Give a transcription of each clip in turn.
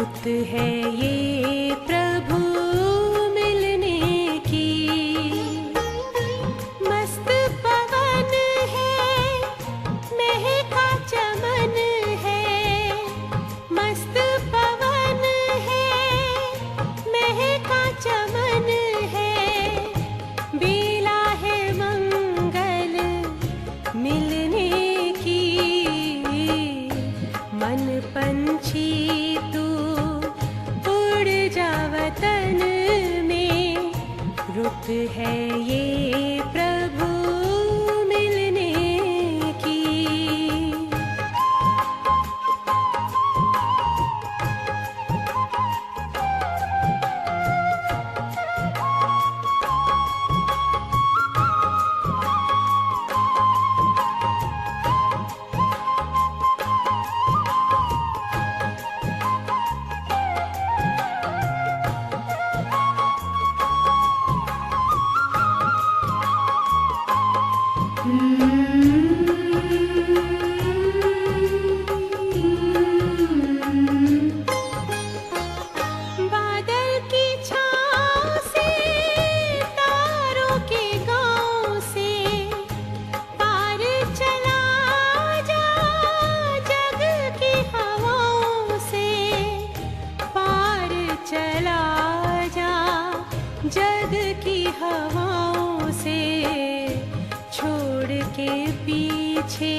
रुत है ये प्रभु मिलने की। मस्त पवन है, महका चमन है। मस्त पवन है, महका चमन है। बेला है मंगल मिलने की। मन पंछी तू उड़ जा वतन में। रुत है ये प्रभु मिलने की। बादल की छाँव से, तारों के गाँव से, पार चला जा जग की हवाओं से। पार चला जा जग की हवाओं से। छोड़ के पीछे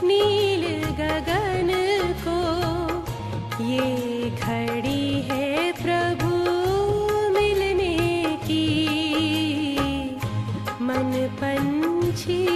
नील गगन को। ये घड़ी है प्रभु मिलने की। मन पंछी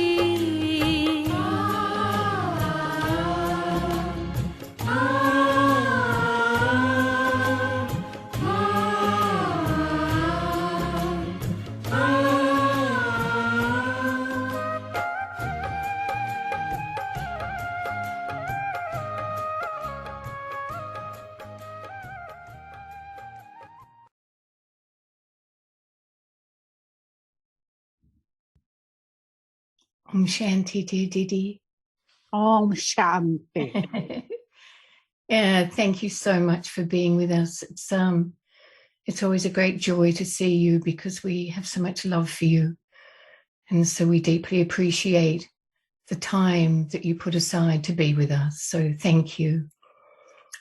Om Shanti, dear Didi. Om Shanti. Yeah, thank you so much for being with us. It's always a great joy to see you because we have so much love for you. And so we deeply appreciate the time that you put aside to be with us. So thank you.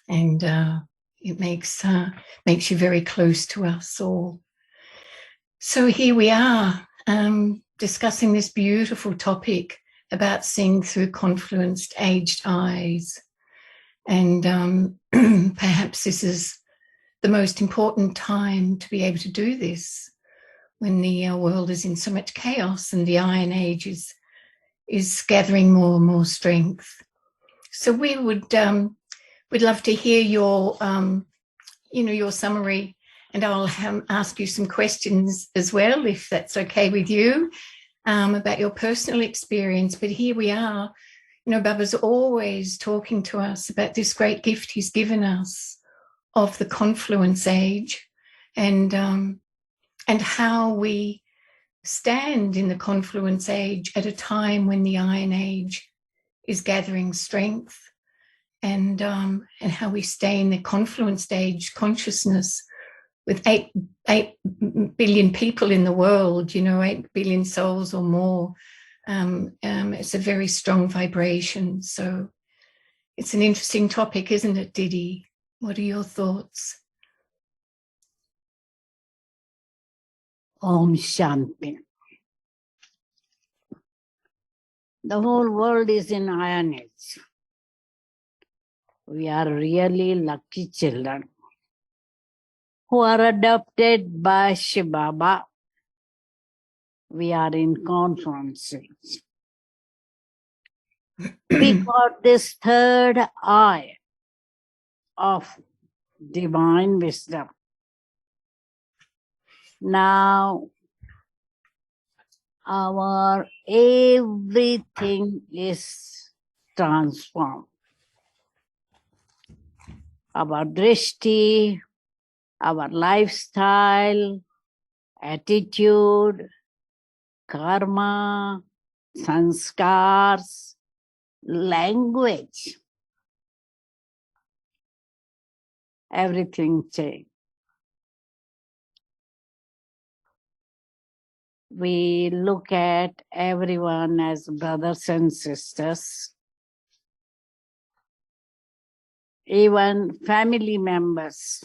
And it makes you very close to us all. So here we are, discussing this beautiful topic about seeing through confluence-aged eyes. And perhaps this is the most important time to be able to do this when the world is in so much chaos and the Iron Age is gathering more and more strength. So we would we'd love to hear your your summary, and I'll ask you some questions as well, if that's okay with you, about your personal experience. But here we are. Baba's always talking to us about this great gift he's given us of the confluence age, and how we stand in the confluence age at a time when the Iron Age is gathering strength, and how we stay in the confluence age consciousness with 8 billion people in the world, 8 billion souls or more. It's a very strong vibration. So it's an interesting topic, isn't it, Didi? What are your thoughts? Om Shanti. The whole world is in Iron Age. We are really lucky children who are adopted by Shiv Baba. We are in confluence age. We got this third eye of divine wisdom. Now, our everything is transformed. Our drishti, our lifestyle, attitude, karma, sanskars, language. everything changed. We look at everyone as brothers and sisters, even family members,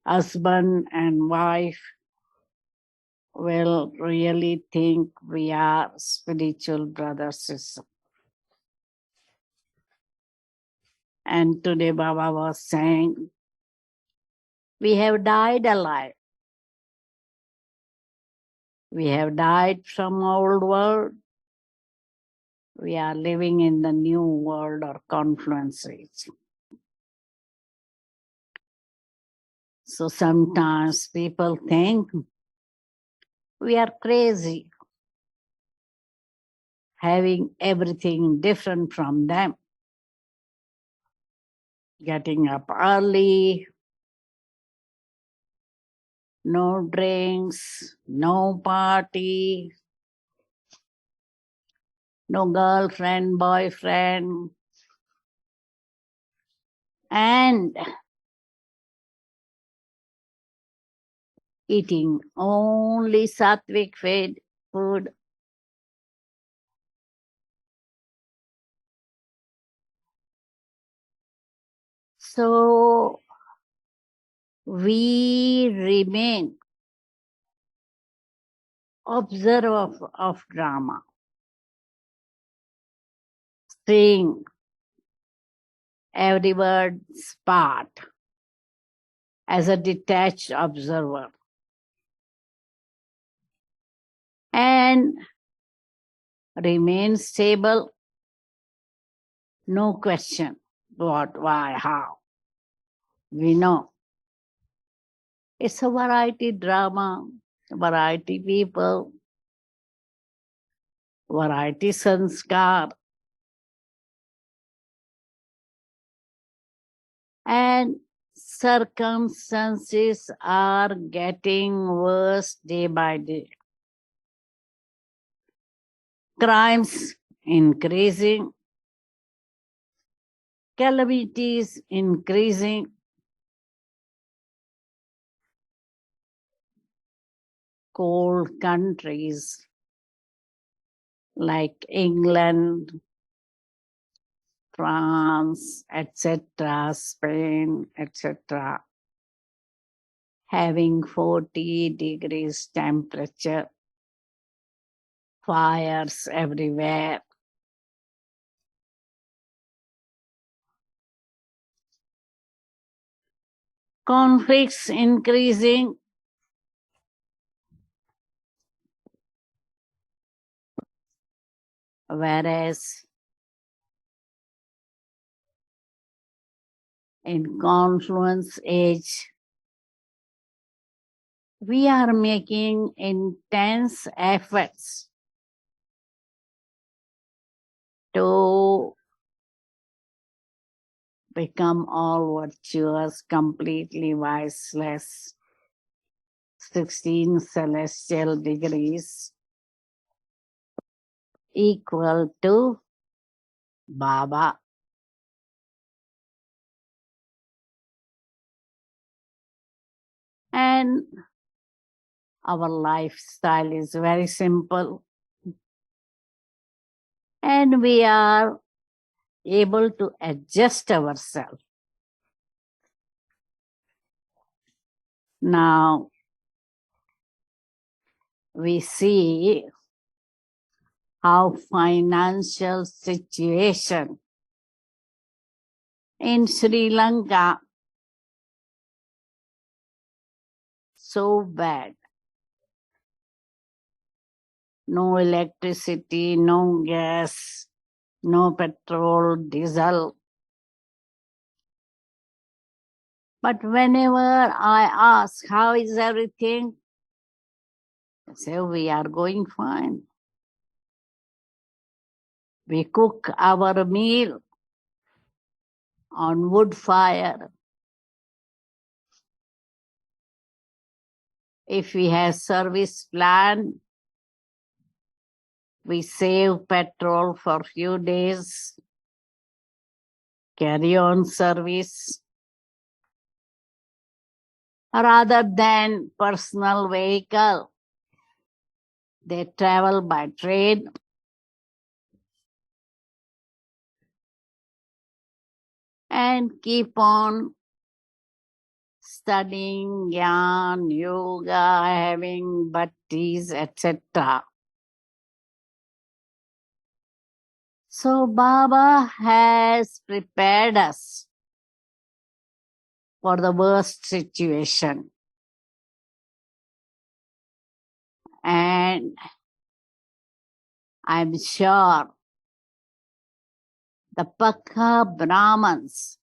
husband and wife will really think we are spiritual brothers, sisters. And today Baba was saying, we have died alive. We have died from old world. We are living in the new world or Confluence-Aged. So sometimes people think we are crazy, having everything different from them. Getting up early, no drinks, no party, no girlfriend, boyfriend, and eating only sattvic food. So we remain observer of drama, seeing every word's part as a detached observer. And remain stable, no question what, why, how. We know it's a variety drama, variety people, variety sanskar. And circumstances are getting worse day by day. Crimes increasing, calamities increasing. Cold countries like England, France, etc., Spain, etc., having 40 degrees temperature, fires everywhere. Conflicts increasing. Whereas in Confluence-Aged, we are making intense efforts to become all virtuous, completely viceless, 16 celestial degrees equal to Baba. And our lifestyle is very simple. And we are able to adjust ourselves. Now, we see how financial situation in Sri Lanka so bad. No electricity, no gas, no petrol, diesel. But whenever I ask, how is everything? They say, we are going fine. We cook our meal on wood fire. If we have service plan, we save petrol for few days. carry on service rather than personal vehicle. They travel by train. And keep on studying Gyan, yoga, having bhattis, etc. So Baba has prepared us for the worst situation. And I'm sure the Pakka Brahmins,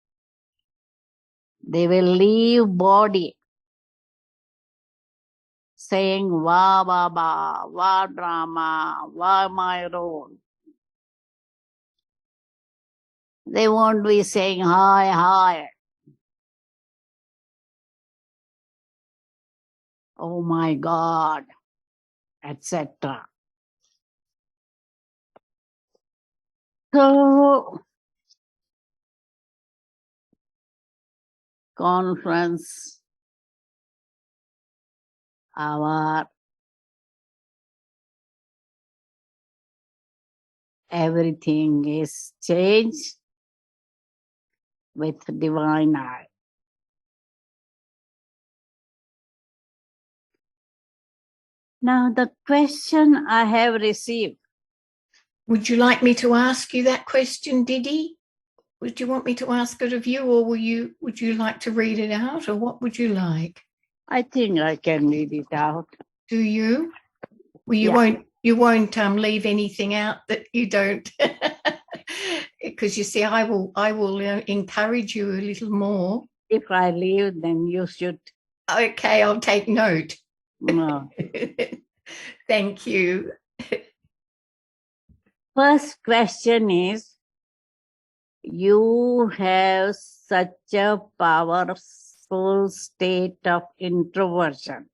they will leave body saying, Va Baba, Va Drama, Va my role. They won't be saying, Hi, hi. Oh my God, etc. So, conference, our everything is changed with divine eye. Now, the question I have received. Would you like me to ask you that question, Didi? Would you want me to ask it of you, or would you like to read it out, or what would you like? I think I can read it out. Do you? Well, you won't leave anything out that you don't, because you see, I will encourage you a little more. If I leave, then you should. Okay, I'll take note. No. Thank you. First question is, you have such a powerful state of introversion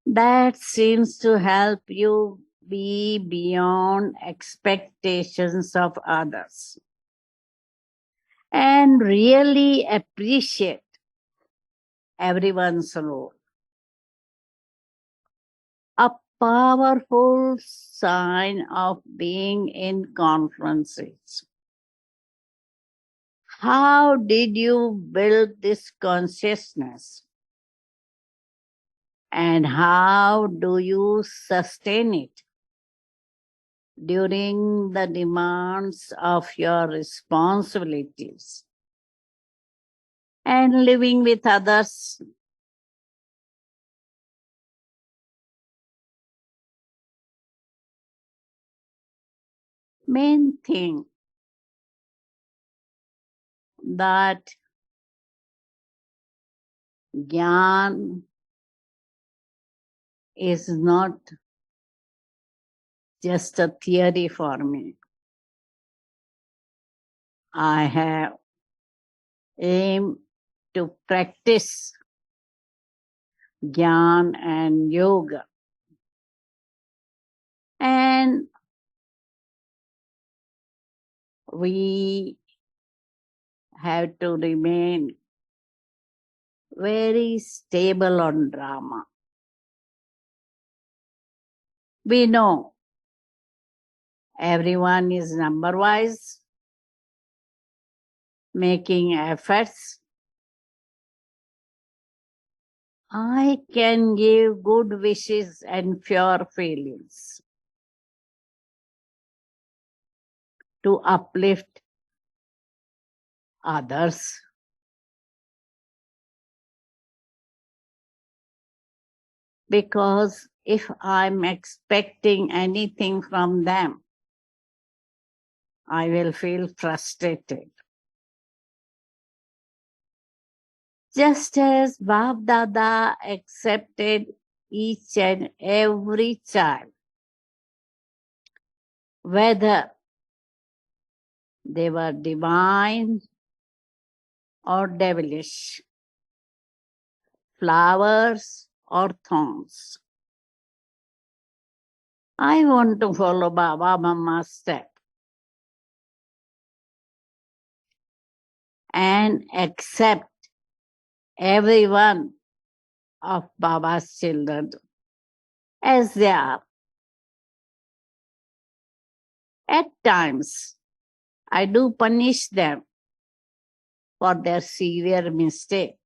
that seems to help you be beyond expectations of others and really appreciate everyone's role. A powerful sign of being in conferences. How did you build this consciousness? And how do you sustain it during the demands of your responsibilities and living with others? Main thing that Gyan is not just a theory for me. I have aimed to practice Gyan and yoga. And we have to remain very stable on drama. We know everyone is number-wise, making efforts. I can give good wishes and pure feelings to uplift others. Because if I'm expecting anything from them, I will feel frustrated. Just as Bab Dada accepted each and every child, whether they were divine or devilish, flowers or thorns. I want to follow Baba Mama's step. and accept every one of Baba's children as they are. At times, I do punish them for their severe mistake,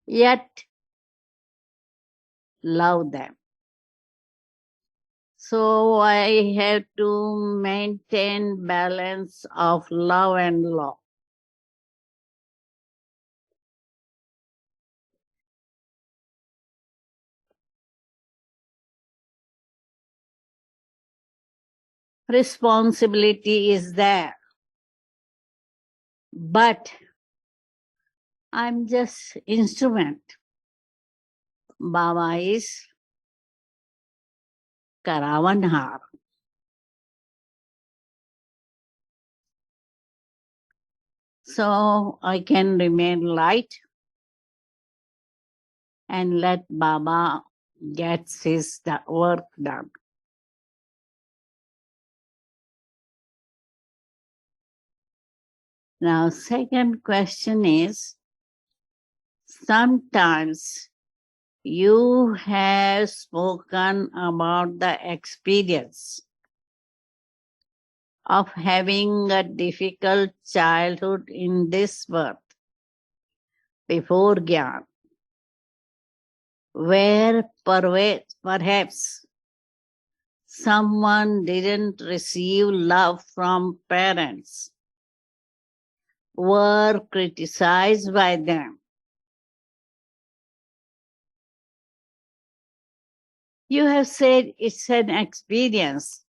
yet love them. So I have to maintain balance of love and law. Responsibility is there, but I'm just instrument. Baba is Karavanhar. So I can remain light and let Baba get his work done. Now, second question is, sometimes you have spoken about the experience of having a difficult childhood in this birth before Gyan, where perhaps someone didn't receive love from parents, were criticized by them. You have said it's an experience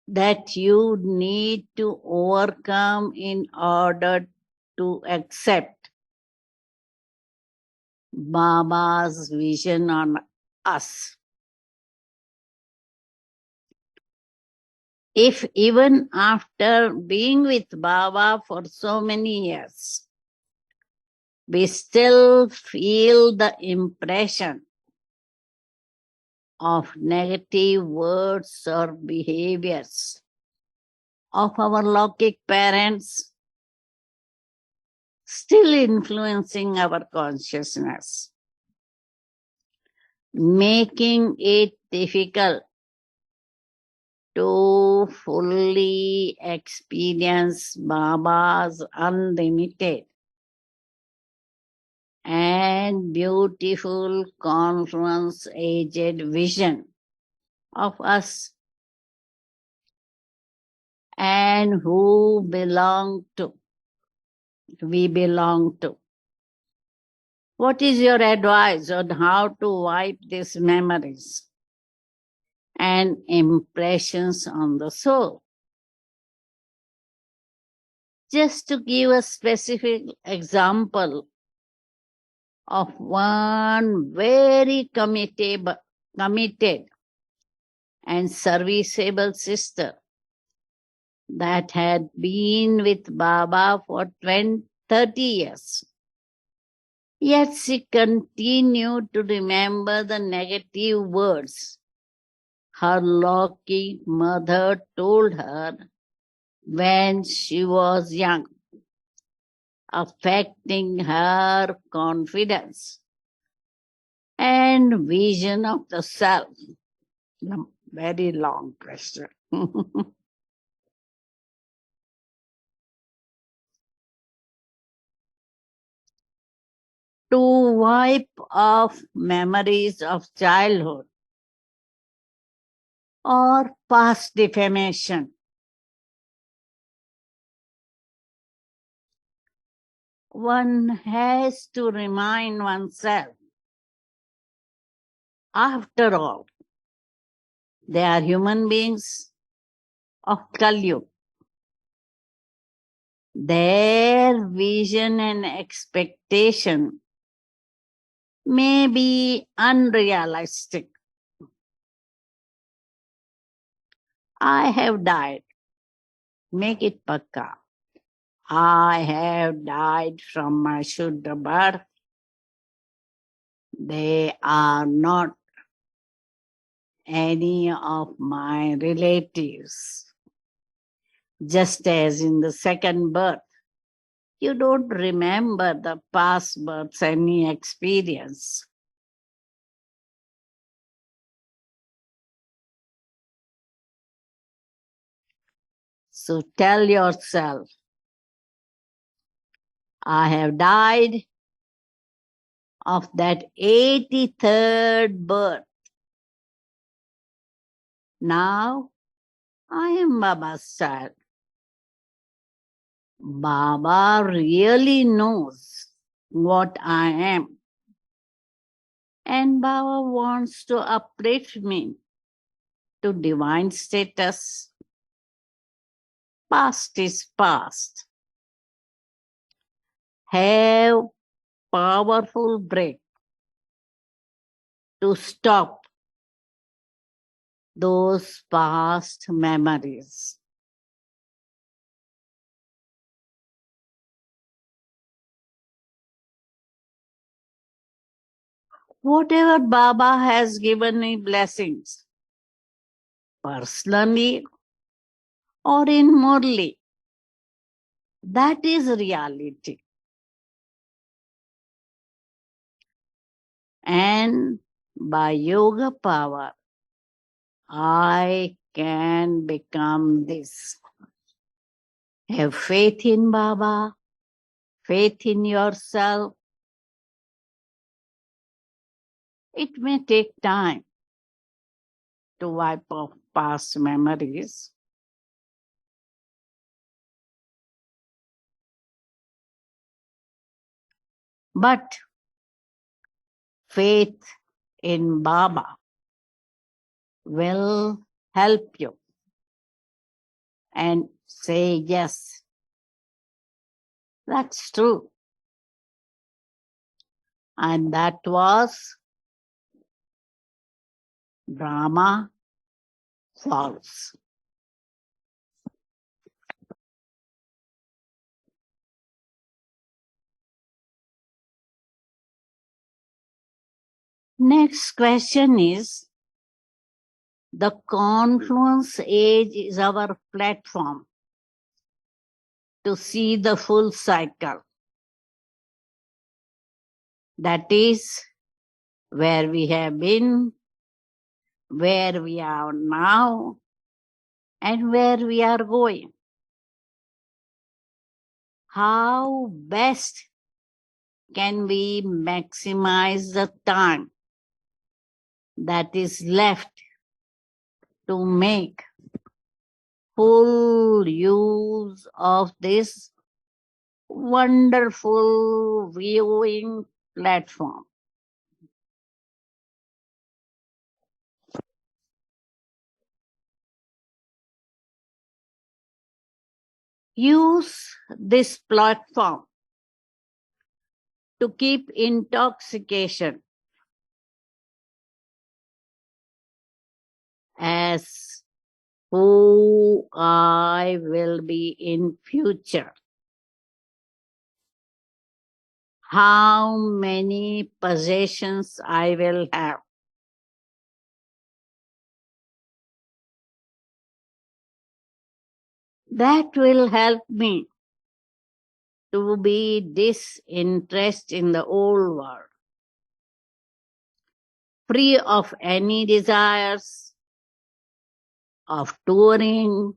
that you need to overcome in order to accept Baba's vision on us. If even after being with Baba for so many years, we still feel the impression of negative words or behaviors of our Lokik parents, still influencing our consciousness, making it difficult to fully experience Baba's unlimited and beautiful Confluence-Aged vision of us and who we belong to. What is your advice on how to wipe these memories and impressions on the soul? Just to give a specific example of one very committed and serviceable sister that had been with Baba for 30 years. Yet she continued to remember the negative words her lucky mother told her when she was young, affecting her confidence and vision of the self. Very long question. To wipe off memories of childhood or past defamation, one has to remind oneself, after all, they are human beings of Kali. Their vision and expectation may be unrealistic. I have died. Make it pakka. I have died from my Shuddha birth. They are not any of my relatives. Just as in the second birth, you don't remember the past birth's any experience. So tell yourself, I have died of that 83rd birth. Now I am Baba's child. Baba really knows what I am. And Baba wants to uplift me to divine status. Past is past. Have powerful breath to stop those past memories. Whatever Baba has given me blessings, personally or inwardly, that is reality. And by yoga power, I can become this. Have faith in Baba, faith in yourself. It may take time to wipe off past memories. But faith in Baba will help you and say, yes, that's true. And that was drama false. Next question is, the Confluence-Aged is our platform to see the full cycle. That is where we have been, where we are now, and where we are going. How best can we maximize the time that is left to make full use of this wonderful viewing platform? Use this platform to keep intoxication as who I will be in future. How many possessions I will have. That will help me to be disinterested in the old world, free of any desires of touring,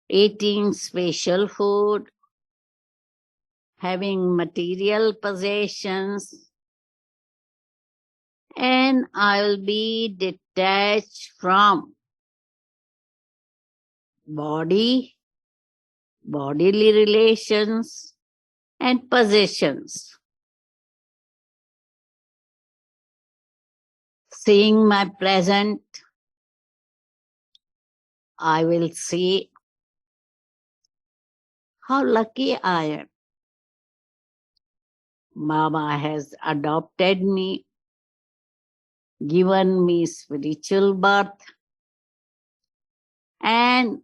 eating special food, having material possessions, and I will be detached from body, bodily relations, and possessions. Seeing my present, I will see how lucky I am. Baba has adopted me, given me spiritual birth, and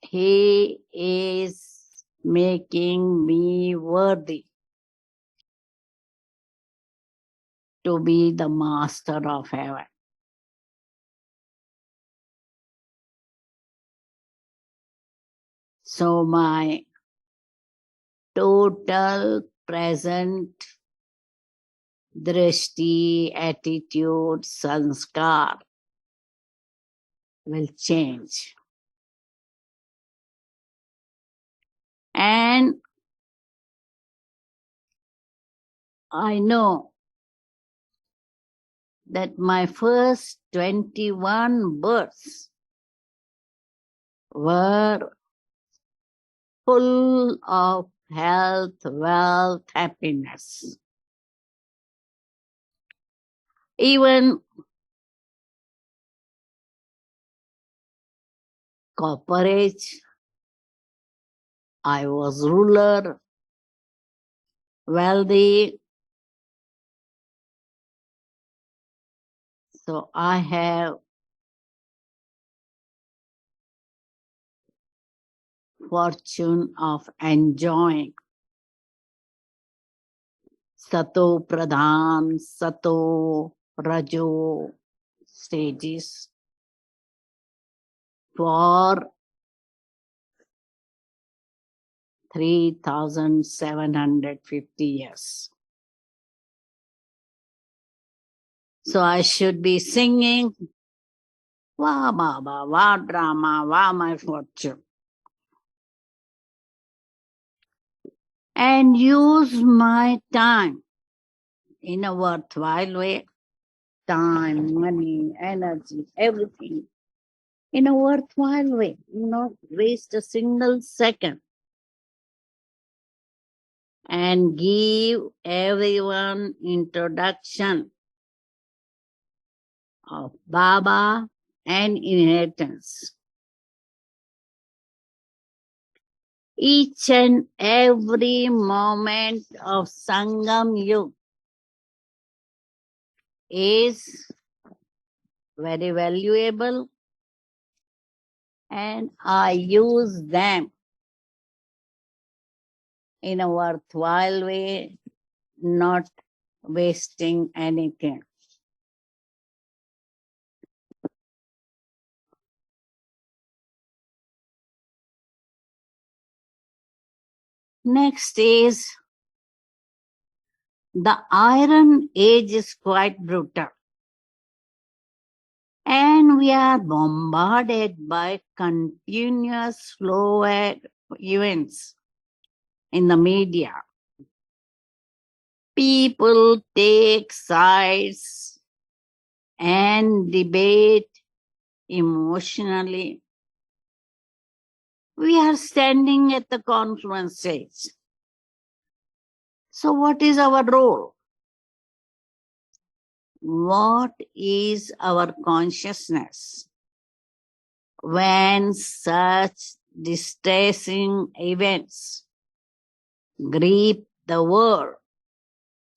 He is making me worthy to be the master of heaven. So my total present drishti, attitude, sanskar will change. And I know that my first 21 births were full of health, wealth, happiness. Even corporate, I was ruler, wealthy. So I have fortune of enjoying Sato Pradhan, Sato Rajo stages for 3,750 years. So I should be singing, Wah Baba, Wah Drama, Wah my fortune, and use my time in a worthwhile way. Time, money, energy, everything in a worthwhile way. Not waste a single second. And give everyone introduction of Baba and inheritance. Each and every moment of Sangam Yuga is very valuable, and I use them in a worthwhile way, not wasting anything. Next is the Iron Age is quite brutal. And we are bombarded by continuous flow events in the media. People take sides and debate emotionally. We are standing at the confluence-Aged. So what is our role? What is our consciousness when such distressing events grip the world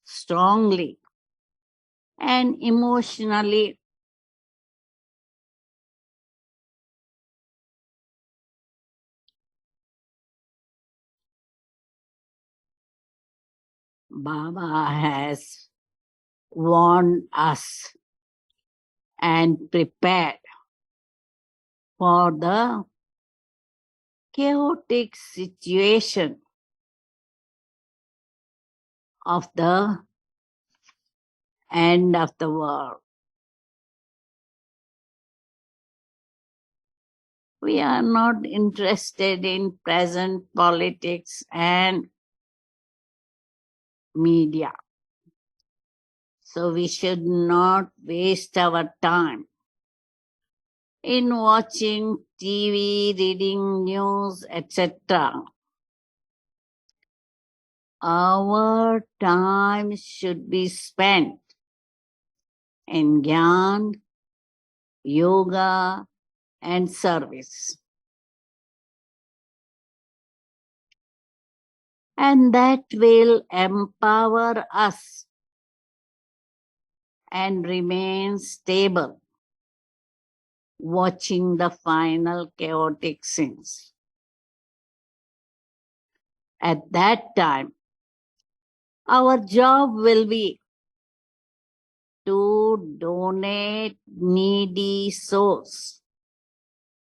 strongly and emotionally? Baba has warned us and prepared for the chaotic situation of the end of the world. We are not interested in present politics and media. So we should not waste our time in watching TV, reading news, etc. Our time should be spent in Gyan, yoga, and service. And that will empower us and remain stable, watching the final chaotic scenes. At that time, our job will be to donate needy souls,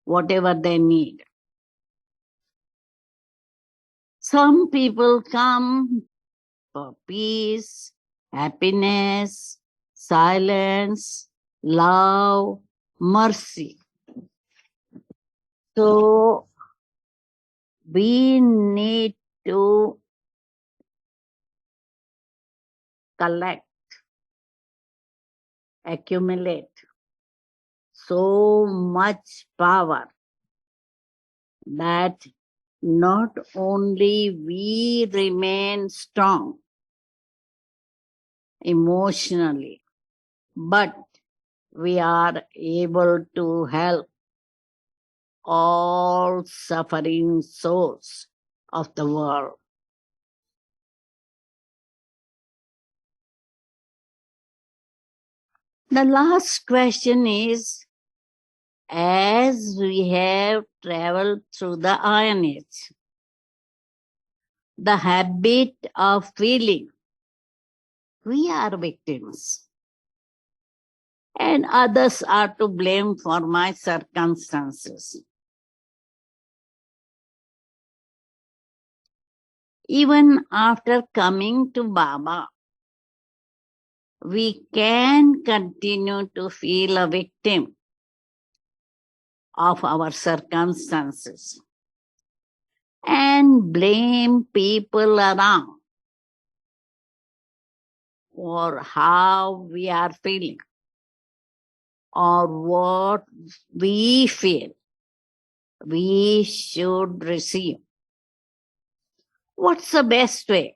whatever they need. Some people come for peace, happiness, silence, love, mercy. So we need to collect, accumulate so much power that not only we remain strong emotionally, but we are able to help all suffering souls of the world. The last question is, as we have traveled through the Iron Age, the habit of feeling we are victims and others are to blame for my circumstances. Even after coming to Baba, we can continue to feel a victim of our circumstances and blame people around for how we are feeling or what we feel we should receive. What's the best way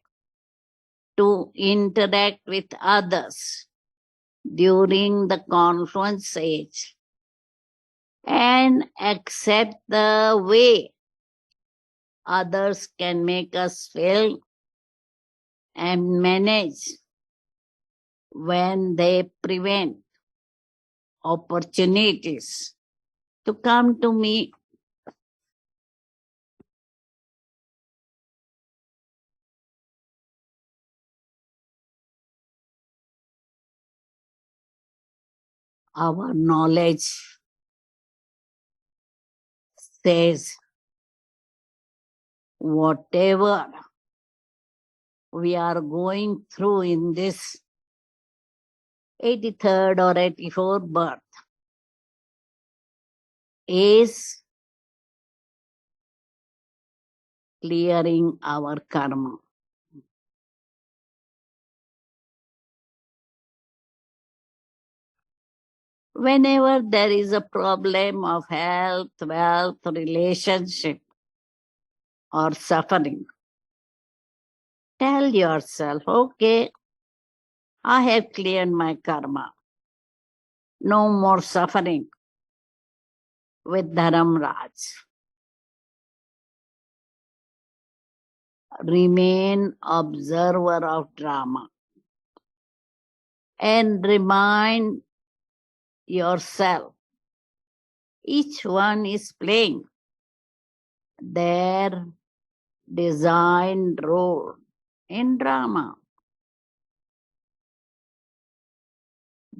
to interact with others during the confluence age and accept the way others can make us feel and manage when they prevent opportunities to come to me? Our knowledge says whatever we are going through in this 83rd or 84th birth is clearing our karma. Whenever there is a problem of health, wealth, relationship, or suffering, tell yourself, okay, I have cleared my karma. No more suffering with Dharamraj. Remain observer of drama and remind yourself each one is playing their designed role in drama.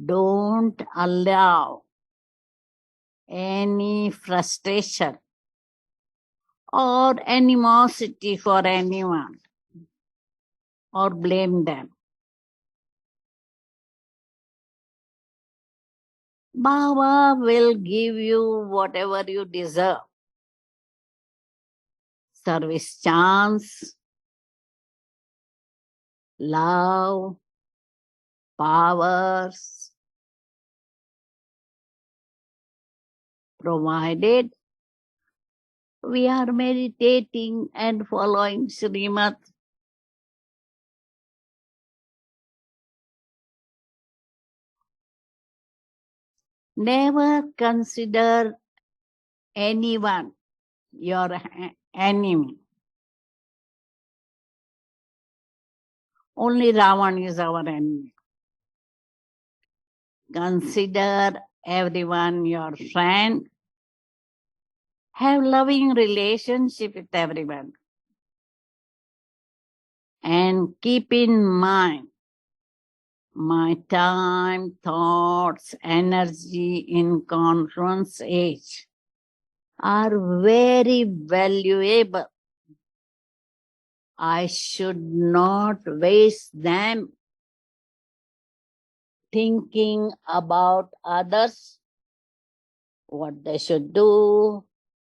Don't allow any frustration or animosity for anyone or blame them. Baba will give you whatever you deserve. Service chance, love, powers, provided we are meditating and following Srimad. Never consider anyone your enemy. Only Ravan is our enemy. Consider everyone your friend. Have loving relationship with everyone. And keep in mind, my time, thoughts, energy in confluence age are very valuable I should not waste them thinking about others, what they should do,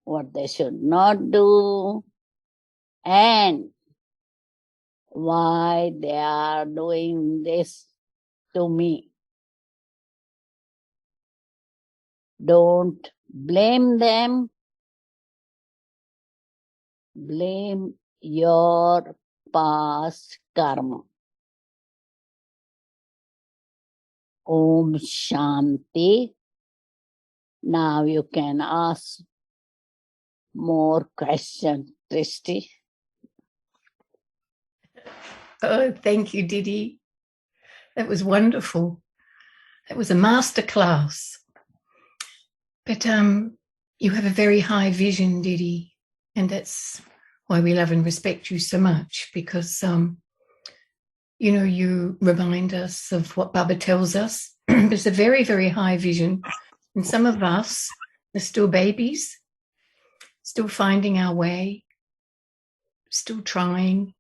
what they should not do, and why they are doing this to me. Don't blame them. Blame your past karma. Om Shanti. Now you can ask more questions, Christy. Oh, thank you, Didi. That was wonderful. That was a master class. But you have a very high vision, Didi, and that's why we love and respect you so much, because you remind us of what Baba tells us. There's a very, very high vision, and some of us are still babies, still finding our way, still trying,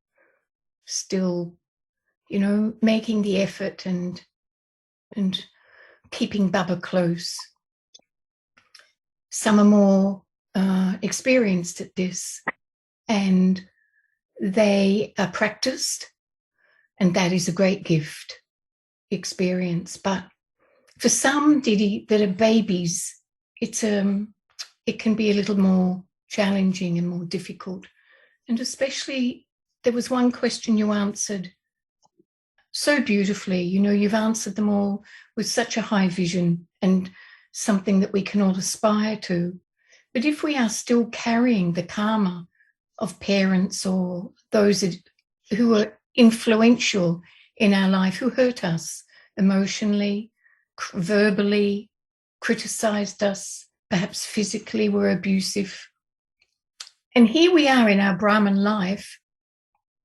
still, making the effort and keeping Baba close. Some are more experienced at this, and they are practiced, and that is a great gift, experience. But for some, Didi, that are babies, it can be a little more challenging and more difficult. And especially, there was one question you answered so beautifully. You've answered them all with such a high vision and something that we can all aspire to. But if we are still carrying the karma of parents or those who are influential in our life, who hurt us emotionally, verbally, criticized us, perhaps physically were abusive. And here we are in our Brahman life,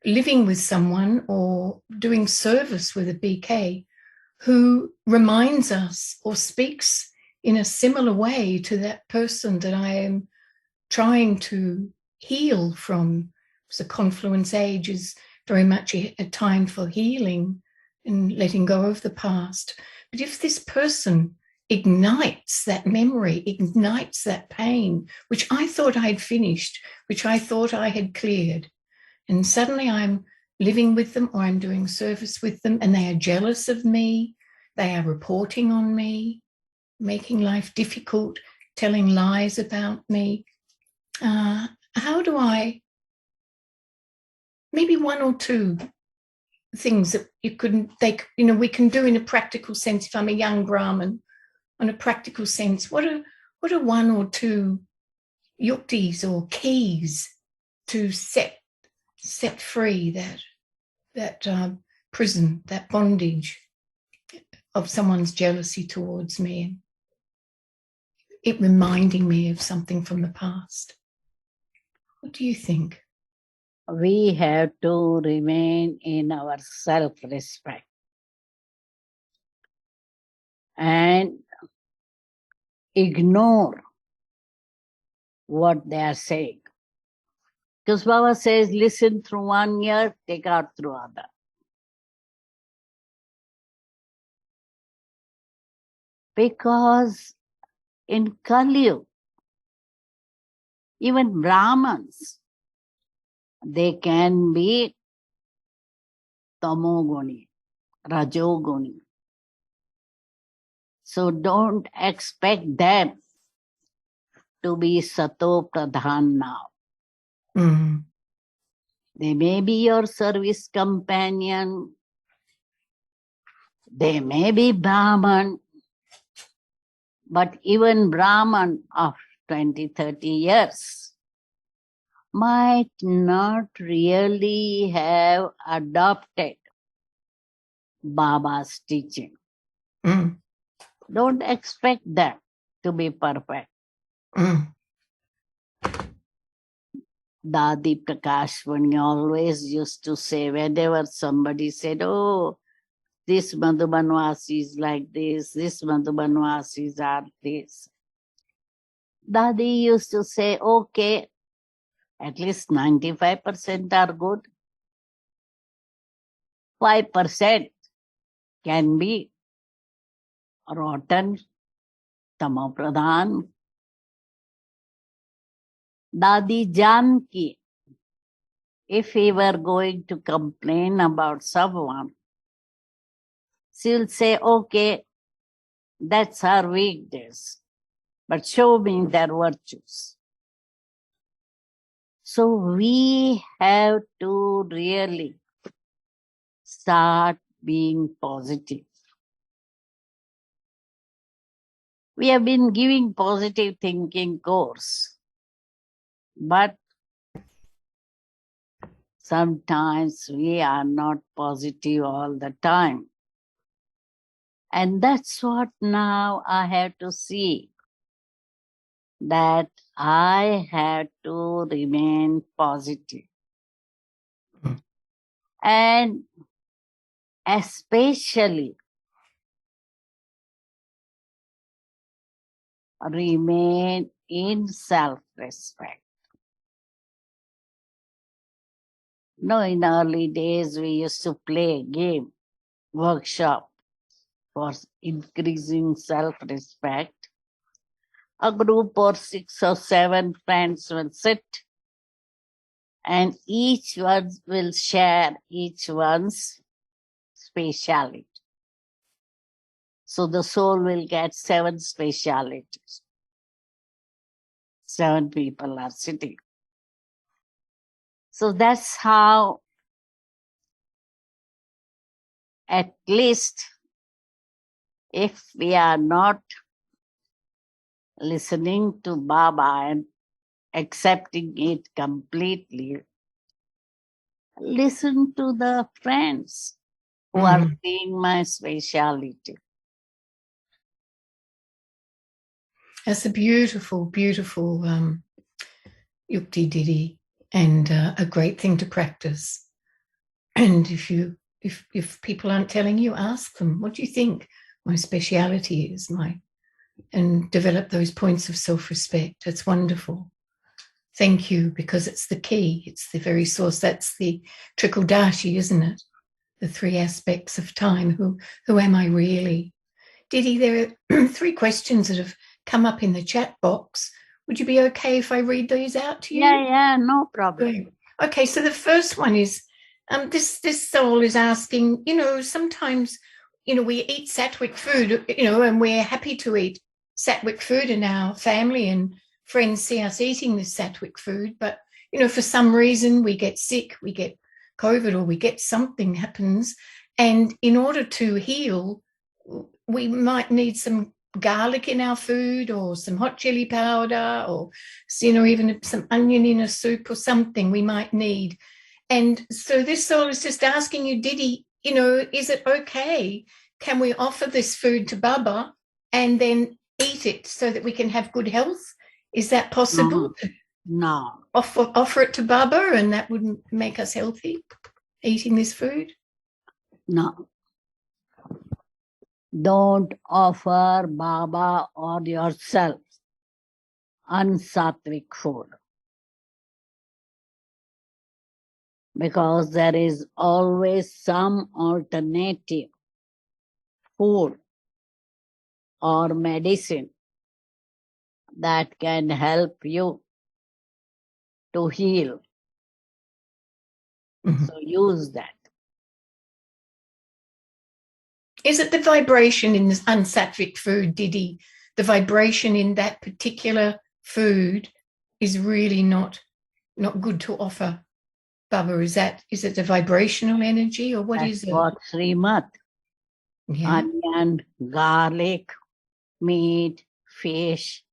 living with someone or doing service with a BK who reminds us or speaks in a similar way to that person that I am trying to heal from. So Confluence-Aged is very much a time for healing and letting go of the past. But if this person ignites that memory, ignites that pain, which I thought I'd finished, which I thought I had cleared, and suddenly I'm living with them or I'm doing service with them and they are jealous of me, they are reporting on me, making life difficult, telling lies about me. How do I, maybe one or two things that we can do in a practical sense. If I'm a young Brahmin, on a practical sense, what are one or two yuktis or keys to set free that prison, that bondage of someone's jealousy towards me, it reminding me of something from the past? What do you think? We have to remain in our self-respect and ignore what they are saying. Because Baba says, listen through one ear, take out through other. Because in Kali, even Brahmins, they can be tamoguni, rajoguni. So don't expect them to be sato pradhan now. Mm. They may be your service companion. They may be Brahman. But even Brahman of 20, 30 years might not really have adopted Baba's teaching. Mm. Don't expect them to be perfect. Mm. Dadi Prakashvani always used to say, whenever somebody said, oh, this Madhubanwasi is like this Madhubanwasis are this. Dadi used to say, okay, at least 95% are good. 5% can be rotten, tamopradhan. Dadi Janki, if we were going to complain about someone, she will say, okay, that's her weakness, but show me their virtues. So we have to really start being positive. We have been giving positive thinking course, but sometimes we are not positive all the time. And that's what now I have to see, that I have to remain positive. And especially remain in self-respect. In early days, we used to play a game, workshop for increasing self-respect. A group or 6 or 7 friends will sit and each one will share each one's speciality. So the soul will get 7 specialities. 7 people are sitting. So that's how, at least, if we are not listening to Baba and accepting it completely, listen to the friends who are seeing my speciality. That's a beautiful, beautiful yukti didi, and a great thing to practice. And if people aren't telling you, ask them, what do you think my speciality is? And develop those points of self-respect. It's wonderful. Thank you, because it's the key. It's the very source. That's the trickle-dashi, isn't it? The 3 aspects of time. Who am I really? Didi, there are 3 questions that have come up in the chat box. Would you be okay if I read these out to you? Yeah, no problem. Great. Okay, so the first one is, this soul is asking, sometimes, we eat sattvic food, and we're happy to eat sattvic food, and our family and friends see us eating this sattvic food, but, for some reason we get sick, we get COVID, or we get something happens, and in order to heal, we might need some garlic in our food, or some hot chili powder, or even some onion in a soup or something we might need. And so this soul is just asking you, Didi, is it okay? Can we offer this food to Baba and then eat it so that we can have good health? Is that possible? No. Offer it to Baba and that wouldn't make us healthy, eating this food? No. Don't offer Baba or yourself unsattvic food, because there is always some alternative food or medicine that can help you to heal. So use that. Is it the vibration in this unsattvic food, Didi? The vibration in that particular food is really not good to offer Baba. Is it the vibrational energy, or what is it? What Srimad. Yeah. Onion, garlic, meat, fish,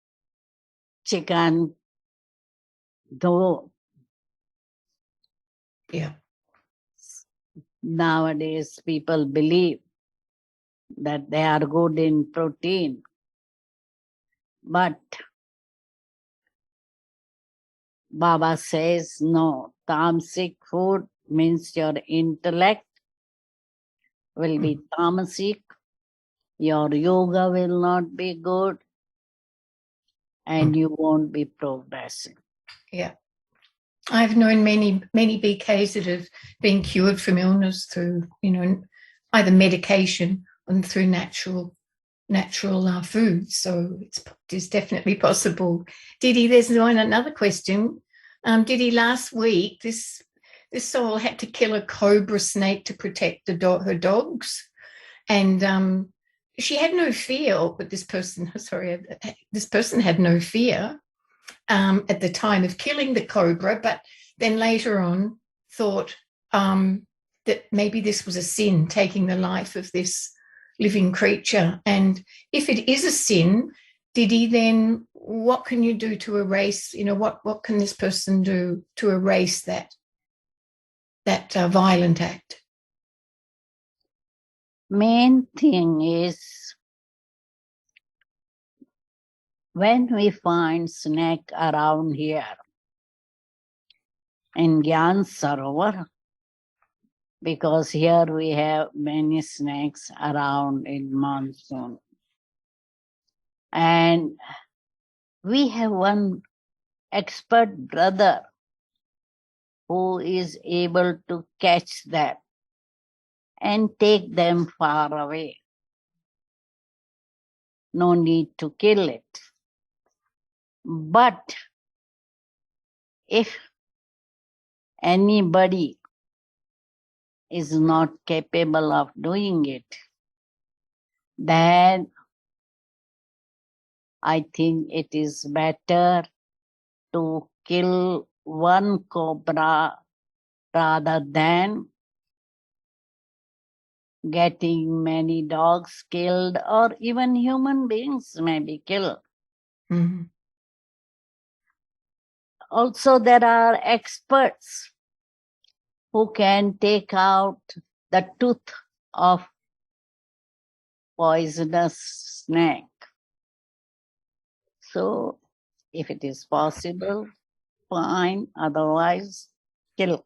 chicken, dough. Yeah. Nowadays, people believe that they are good in protein, but Baba says no. Tamasic food means your intellect will be tamasic, your yoga will not be good, and you won't be progressing. Yeah. I've known many BKs that have been cured from illness through, either medication and through natural foods. So it's definitely possible. Didi, there's another question. Didi, last week this soul had to kill a cobra snake to protect her dogs, and she had no fear. But this person had no fear at the time of killing the cobra, but then later on thought that maybe this was a sin, taking the life of this living creature. And if it is a sin, Didi, then what can you do to erase, what can this person do to erase that violent act? Main thing is, when we find snake around here in Gyan Sarovar, because here we have many snakes around in monsoon, and we have one expert brother who is able to catch them and take them far away. No need to kill it. But if anybody is not capable of doing it, then I think it is better to kill one cobra rather than getting many dogs killed, or even human beings may be killed. Mm-hmm. Also, there are experts who can take out the tooth of poisonous snake. So, if it is possible, fine. Otherwise, kill.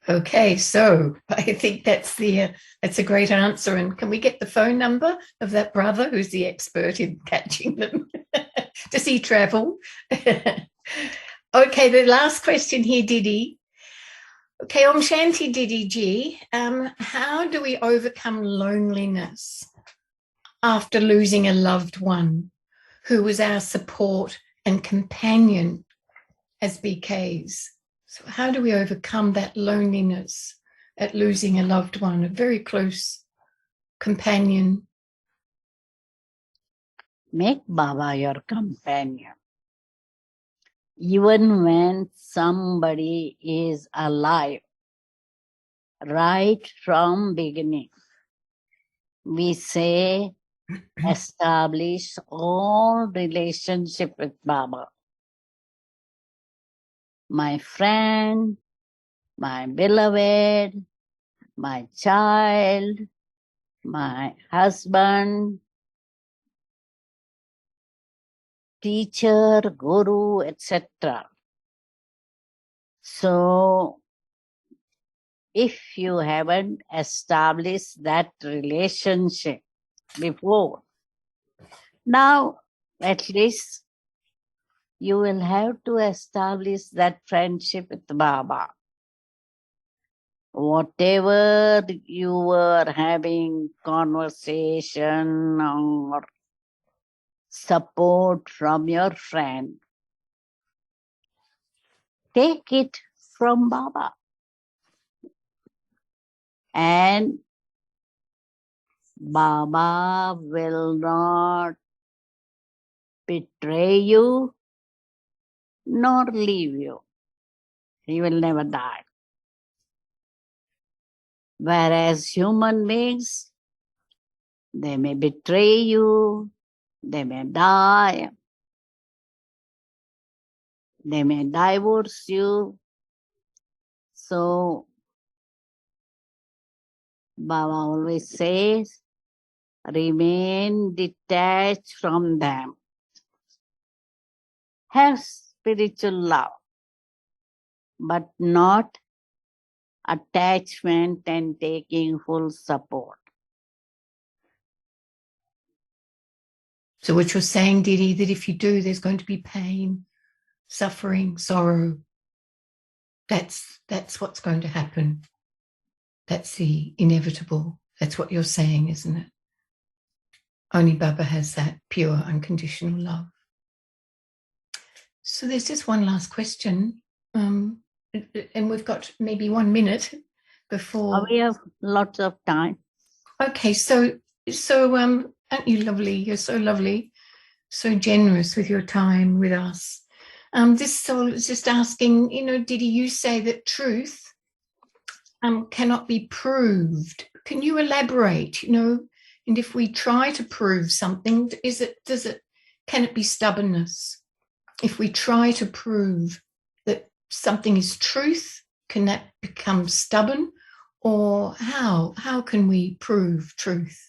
Okay, so I think that's a great answer. And can we get the phone number of that brother who's the expert in catching them? Does he travel? Okay, the last question here, Didi. Okay, Om Shanti Didi Ji. How do we overcome loneliness after losing a loved one who was our support and companion as BKs? So how do we overcome that loneliness at losing a loved one, a very close companion? Make Baba your companion. Even when somebody is alive, right from beginning, we say, establish all relationship with Baba. My friend, my beloved, my child, my husband, teacher, guru, etc. So, if you haven't established that relationship before, now at least you will have to establish that friendship with Baba. Whatever you were having conversation or support from your friend, take it from Baba. And Baba will not betray you nor leave you. He will never die. Whereas human beings, they may betray you, they may die, they may divorce you. So, Baba always says, remain detached from them. Have spiritual love, but not attachment and taking full support. So what you're saying, Didi, that if you do, there's going to be pain, suffering, sorrow. That's what's going to happen. That's the inevitable. That's what you're saying, isn't it? Only Baba has that pure, unconditional love. So there's just one last question, and we've got maybe 1 minute before. We have lots of time. Okay, so aren't you lovely? You're so lovely, so generous with your time with us. This soul is just asking, Didi, you say that truth cannot be proved. Can you elaborate? And if we try to prove something, can it be stubbornness? If we try to prove that something is truth, can that become stubborn? Or how can we prove truth?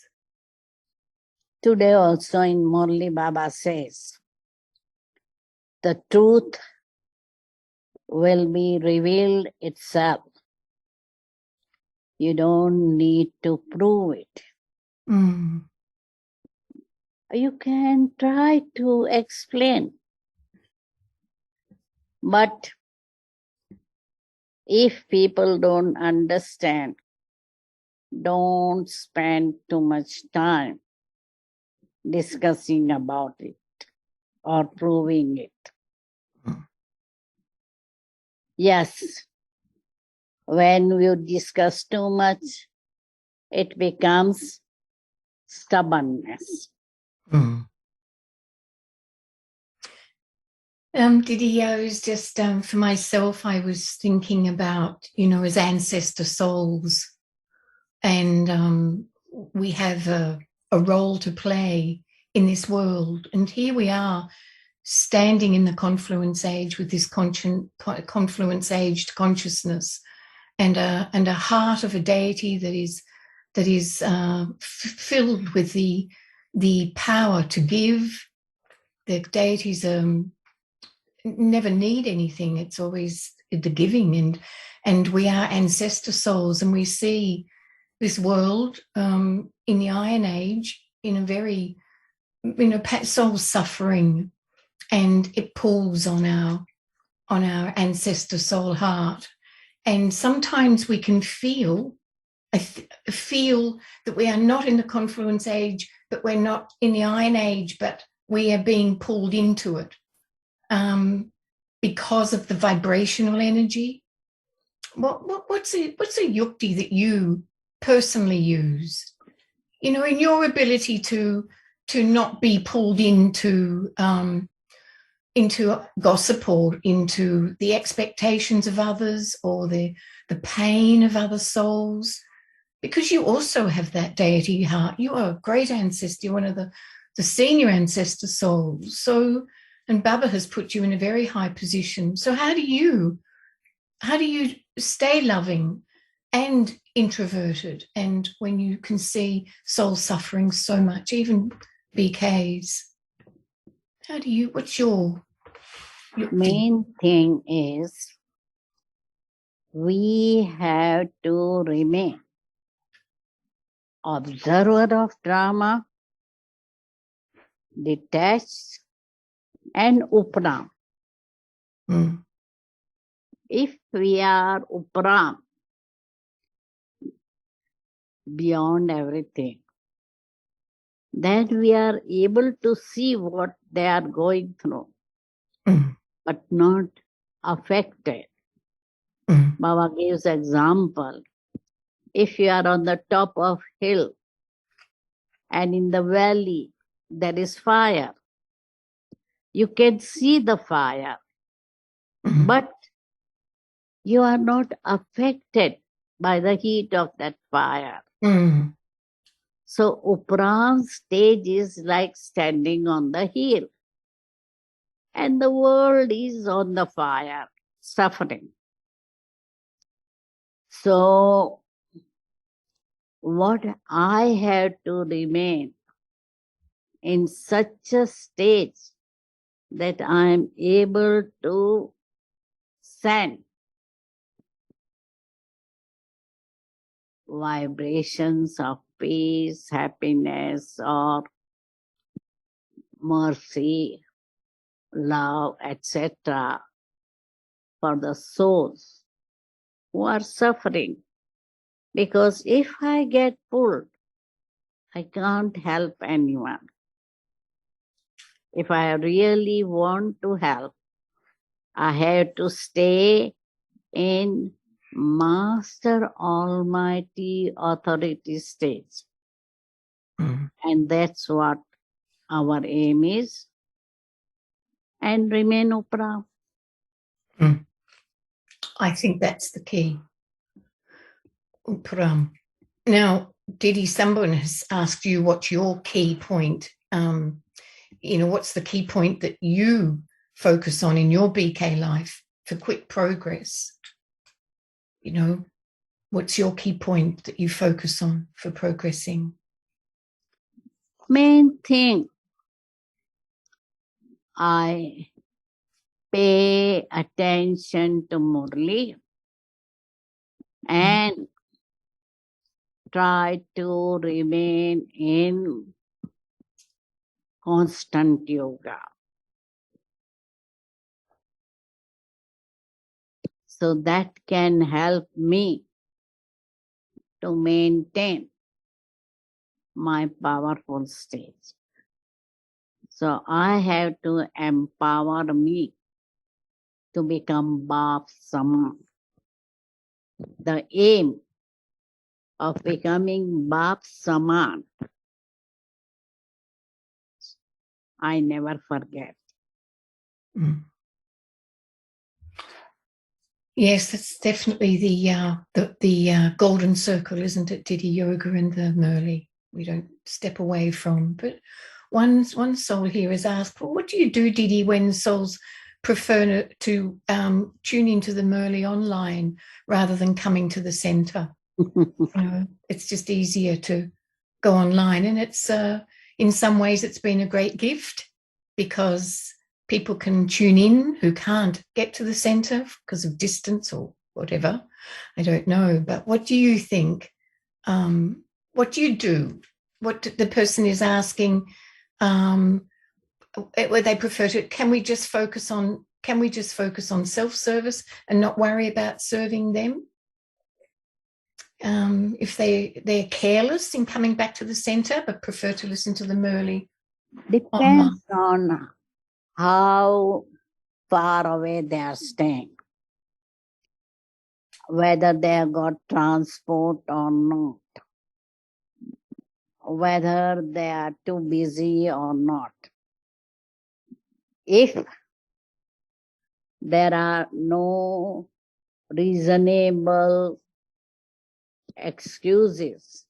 Today also in Murli Baba says, the truth will be revealed itself. You don't need to prove it. Mm. You can try to explain. But if people don't understand, don't spend too much time discussing about it or proving it. Yes, when you discuss too much, it becomes stubbornness. Mm. Didi, I was just, for myself, I was thinking about, as ancestor souls, and we have a role to play in this world. And here we are standing in the confluence age with this confluence-aged consciousness and a heart of a deity that is filled with the power to give. The deities never need anything. It's always the giving, and we are ancestor souls, and we see this world in the Iron Age in a very, soul suffering, and it pulls on our ancestor soul heart. And sometimes we can feel that we are not in the confluence age, but we're not in the Iron Age, but we are being pulled into it because of the vibrational energy. What's a yukti that you personally use? In your ability to not be pulled into gossip or into the expectations of others or the pain of other souls, because you also have that deity heart. You are a great ancestor. You're one of the senior ancestor souls. So, and Baba has put you in a very high position. So how do you stay loving and introverted, and when you can see souls suffering so much, even BKs? What's your Main thing is we have to remain observer of drama, detached, and upram. Mm. If we are upram, beyond everything, then we are able to see what they are going through, but not affected. Baba gives example. If you are on the top of hill and in the valley there is fire, you can see the fire, but you are not affected by the heat of that fire. So Upram stage is like standing on the hill, and the world is on the fire, suffering. So what I have to remain in such a stage that I am able to send vibrations of peace, happiness, or mercy, love, etc. for the souls who are suffering. Because if I get pulled, I can't help anyone. If I really want to help, I have to stay in Master Almighty Authority stage. Mm. And that's what our aim is. And remain Upra. I think that's the key. Upram. Now, Didi, someone has asked you what's your key point. What's the key point that you focus on in your BK life for quick progress? What's your key point that you focus on for progressing? Main thing, I pay attention to Murli and try to remain in constant yoga. So that can help me to maintain my powerful state. So I have to empower me to become Bap Saman. The aim of becoming Bap Saman, I never forget. Mm. Yes, that's definitely the golden circle, isn't it, Didi Yoga and the Murli? We don't step away from. But one soul here has asked, well, what do you do, Didi, when souls prefer to tune into the Murli online rather than coming to the centre? It's just easier to go online, and it's in some ways it's been a great gift because people can tune in who can't get to the centre because of distance or whatever. I don't know. But what do you think? What do you do? What the person is asking, where they prefer to, can we just focus on self-service and not worry about serving them? If they're careless in coming back to the centre but prefer to listen to the Murli Depends on how far away they are staying, whether they have got transport or not, whether they are too busy or not. If there are no reasonable excuses,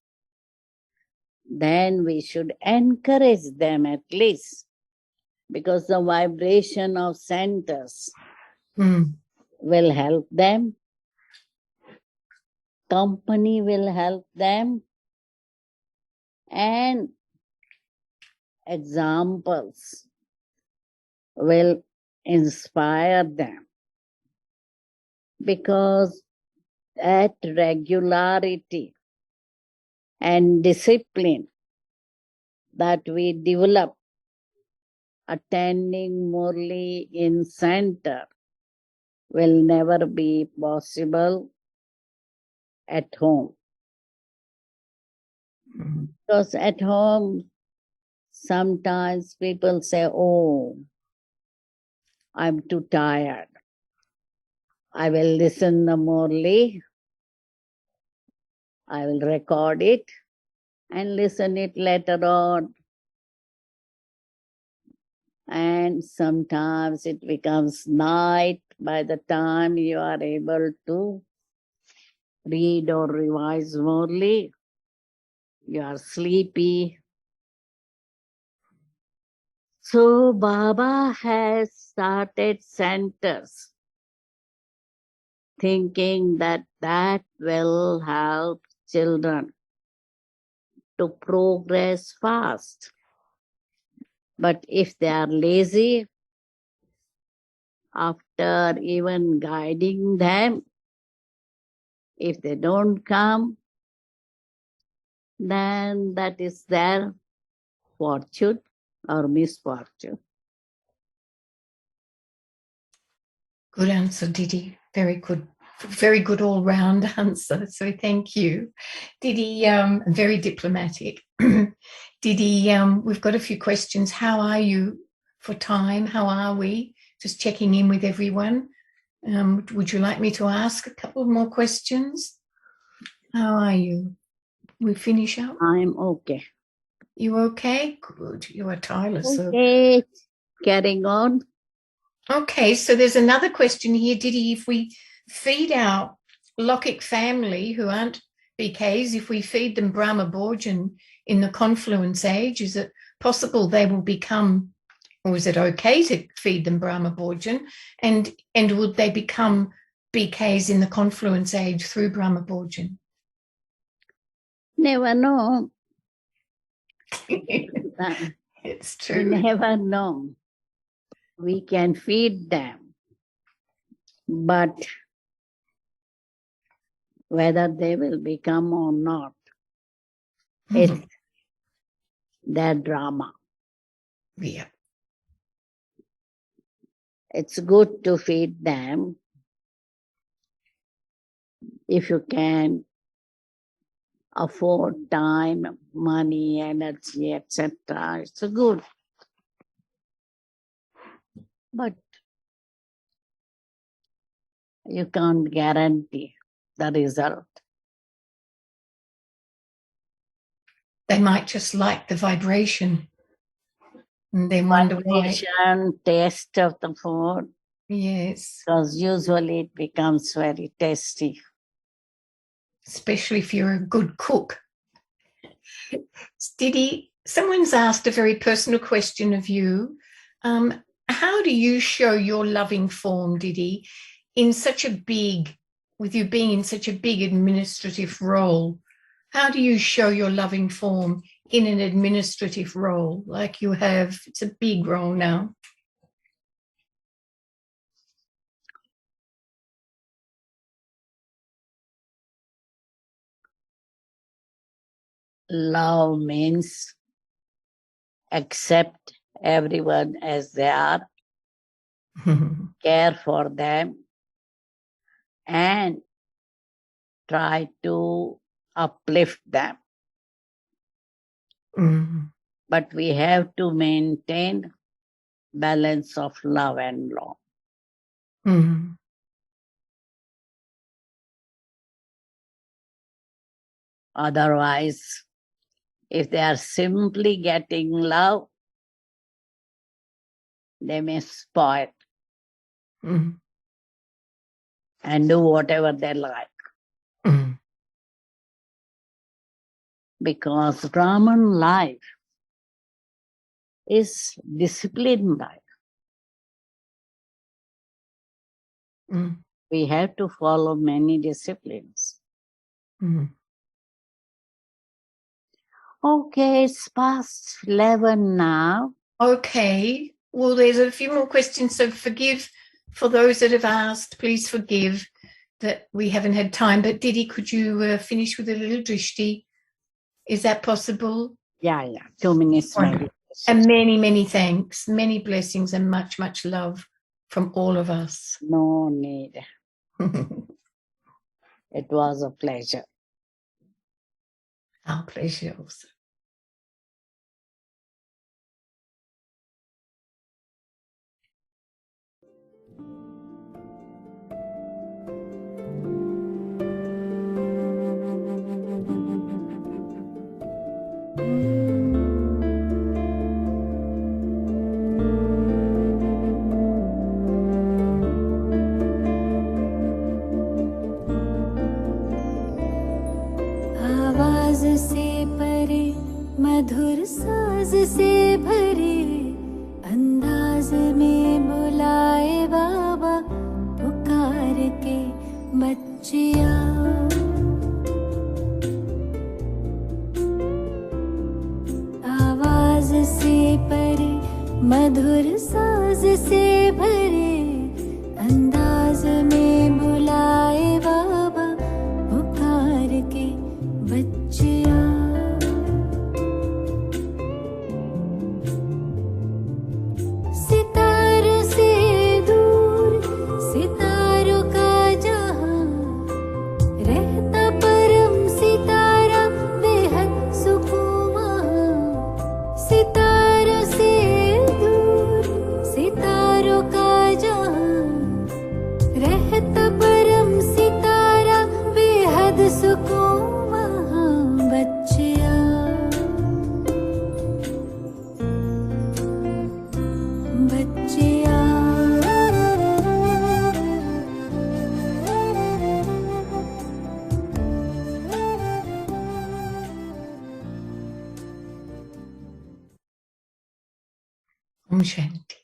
then we should encourage them at least, because the vibration of centers will help them, company will help them, and examples will inspire them, because that regularity and discipline that we develop attending Murli in center will never be possible at home. Because at home, sometimes people say, oh, I'm too tired. I will listen the Murli, I will record it and listen it later on. And sometimes it becomes night by the time you are able to read or revise Murli. You are sleepy. So Baba has started centers thinking that that will help children to progress fast. But if they are lazy, after even guiding them, if they don't come, then that is their fortune or misfortune. Good answer, Didi. Very good. very good all-round answer. So thank you. Didi, very diplomatic. Didi, we've got a few questions. How are you for time? How are we? Just checking in with everyone. Would you like me to ask a couple more questions? How are you? We finish up? I'm okay. You okay? Good. You are tireless. Okay, carrying on. Okay, so there's another question here. Didi, if we feed our Lokic family who aren't BKs, if we feed them Brahma Borjan in the Confluence-Age, is it possible they will become, or is it okay to feed them Brahma Borjan? And would they become BKs in the Confluence-Age through Brahma Borjan? Never know. It's true. We never know. We can feed them, but whether they will become or not, it's their drama. Yeah. It's good to feed them if you can afford time, money, energy, etc. It's good. But you can't guarantee the result. They might just like the vibration and then wonder why. Vibration, taste of the food, Yes, because usually it becomes very tasty. especially if you're a good cook. Didi, someone's asked a very personal question of you. How do you show your loving form, Didi, in such a big, with you being in such a big administrative role? How do you show your loving form in an administrative role like you have? It's a big role now. Love means accept everyone as they are, care for them, and try to uplift them. But we have to maintain balance of love and law. Otherwise, if they are simply getting love, they may spoil and do whatever they like. Because Brahman life is disciplined life. We have to follow many disciplines. Okay, it's past 11 now. Okay. Well, there's a few more questions, so forgive for those that have asked. Please forgive that we haven't had time. But Didi, could you finish with a little drishti? Is that possible? Yeah. 2 minutes. Maybe. And many, many thanks, many blessings, and much, much love from all of us. No need. It was a pleasure. Our pleasure also. आवाज से परे मधुर साज से भरे अंदाज में बुलाए बाबा पुकार के बच्चिया आवाज से परे मधुर साज से भरे अंदाज में बुलाए बाबा पुकार के बच्चिया Om Shanti.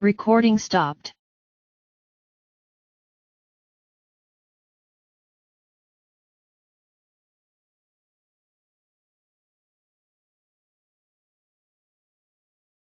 Recording stopped.